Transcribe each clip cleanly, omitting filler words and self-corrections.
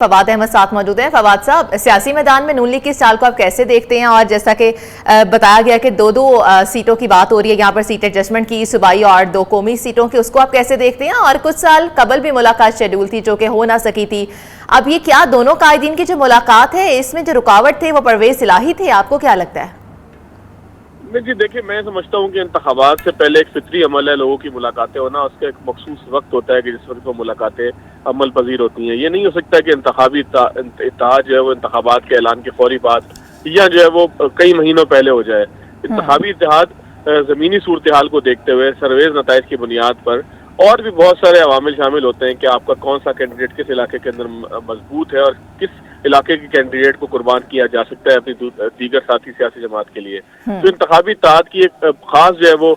فواد احمد ساتھ موجود ہیں۔ فواد صاحب، سیاسی میدان میں نون لیگ کی اسٹائل کو آپ کیسے دیکھتے ہیں؟ اور جیسا کہ بتایا گیا کہ دو سیٹوں کی بات ہو رہی ہے یہاں پر، سیٹ ایڈجسٹمنٹ کی صوبائی اور 2 قومی سیٹوں کی، اس کو آپ کیسے دیکھتے ہیں؟ اور کچھ سال قبل بھی ملاقات شیڈول تھی جو کہ ہو نہ سکی تھی، اب یہ کیا دونوں قائدین کی جو ملاقات ہے اس میں جو رکاوٹ تھے وہ پرویز الہی تھے؟ آپ کو کیا لگتا ہے؟ نہیں جی، دیکھیں میں سمجھتا ہوں کہ انتخابات سے پہلے ایک فطری عمل ہے لوگوں کی ملاقاتیں ہونا، اس کا ایک مخصوص وقت ہوتا ہے کہ جس وقت وہ ملاقاتیں عمل پذیر ہوتی ہیں۔ یہ نہیں ہو سکتا کہ انتخابی اتحاد جو ہے وہ انتخابات کے اعلان کے فوری بعد یا جو ہے وہ کئی مہینوں پہلے ہو جائے۔ انتخابی اتحاد زمینی صورتحال کو دیکھتے ہوئے سرویز نتائج کی بنیاد پر اور بھی بہت سارے عوامل شامل ہوتے ہیں کہ آپ کا کون سا کینڈیڈیٹ کس علاقے کے اندر مضبوط ہے اور کس علاقے کے کینڈیڈیٹ کو قربان کیا جا سکتا ہے اپنی دیگر ساتھی سیاسی جماعت کے لیے۔ تو انتخابی اتحاد کی ایک خاص جو ہے وہ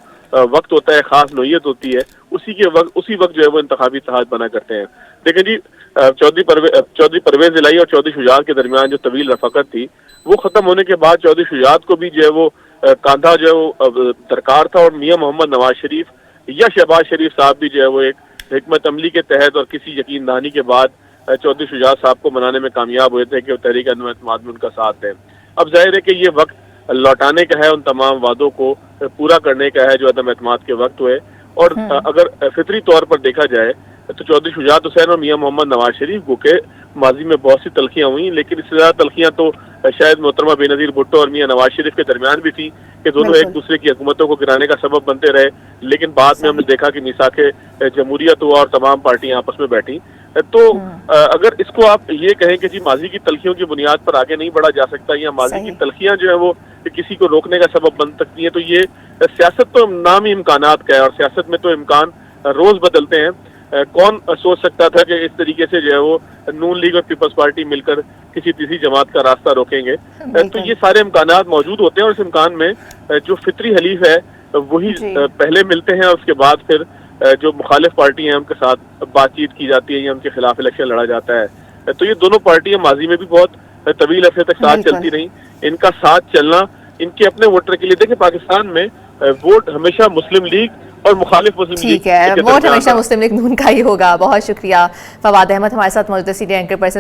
وقت ہوتا ہے، خاص نوعیت ہوتی ہے، اسی وقت جو ہے وہ انتخابی اتحاد بنا کرتے ہیں۔ دیکھیں جی، چودھری پرویز الہی اور چودھری شجاعت کے درمیان جو طویل رفاقت تھی وہ ختم ہونے کے بعد چودھری شجاعت کو بھی جو ہے وہ کاندھا جو ہے وہ درکار تھا، اور میاں محمد نواز شریف یا شہباز شریف صاحب بھی جو ہے وہ ایک حکمت عملی کے تحت اور کسی یقین دہانی کے بعد چودھری شجاعت صاحب کو منانے میں کامیاب ہوئے تھے کہ وہ تحریک عدم اعتماد میں ان کا ساتھ ہے۔ اب ظاہر ہے کہ یہ وقت لوٹانے کا ہے، ان تمام وعدوں کو پورا کرنے کا ہے جو عدم اعتماد کے وقت ہوئے، اور اگر فطری طور پر دیکھا جائے تو چودھری شجاعت حسین اور میاں محمد نواز شریف کو کہ ماضی میں بہت سی تلخیاں ہوئیں، لیکن اس سے زیادہ تلخیاں تو شاید محترمہ بے نظیر بھٹو اور میاں نواز شریف کے درمیان بھی تھی کہ دونوں ایک دوسرے کی حکومتوں کو گرانے کا سبب بنتے رہے، لیکن بعد میں ہم نے دیکھا کہ میثاق جمہوریت ہوا اور تمام پارٹیاں آپس میں بیٹھیں۔ تو اگر اس کو آپ یہ کہیں کہ جی ماضی کی تلخیوں کی بنیاد پر آگے نہیں بڑھا جا سکتا یا ماضی کی تلخیاں جو ہیں وہ کسی کو روکنے کا سبب بن سکتی ہیں، تو یہ سیاست تو نام ہی امکانات کا ہے، اور سیاست میں تو امکان روز بدلتے ہیں۔ کون سوچ سکتا تھا کہ اس طریقے سے جو ہے وہ نون لیگ اور پیپلز پارٹی مل کر کسی تیسری جماعت کا راستہ روکیں گے؟ تو یہ سارے امکانات موجود ہوتے ہیں، اور اس امکان میں جو فطری حلیف ہے وہی پہلے ملتے ہیں، اور اس کے بعد پھر جو مخالف پارٹی ہیں ان کے ساتھ بات چیت کی جاتی ہے یا ان کے خلاف الیکشن لڑا جاتا ہے۔ تو یہ دونوں پارٹیاں ماضی میں بھی بہت طویل عرصے تک ساتھ چلتی رہیں، ان کا ساتھ چلنا ان کے اپنے ووٹر کے لیے، دیکھیں پاکستان میں ووٹ ہمیشہ مسلم لیگ اور مخالف مسلم لیگ، ٹھیک ہے، ووٹ ہمیشہ مسلم لیگ نون کا ہی ہوگا۔ بہت شکریہ فواد احمد ہمارے ساتھ موجود سینئر اینکر پرسن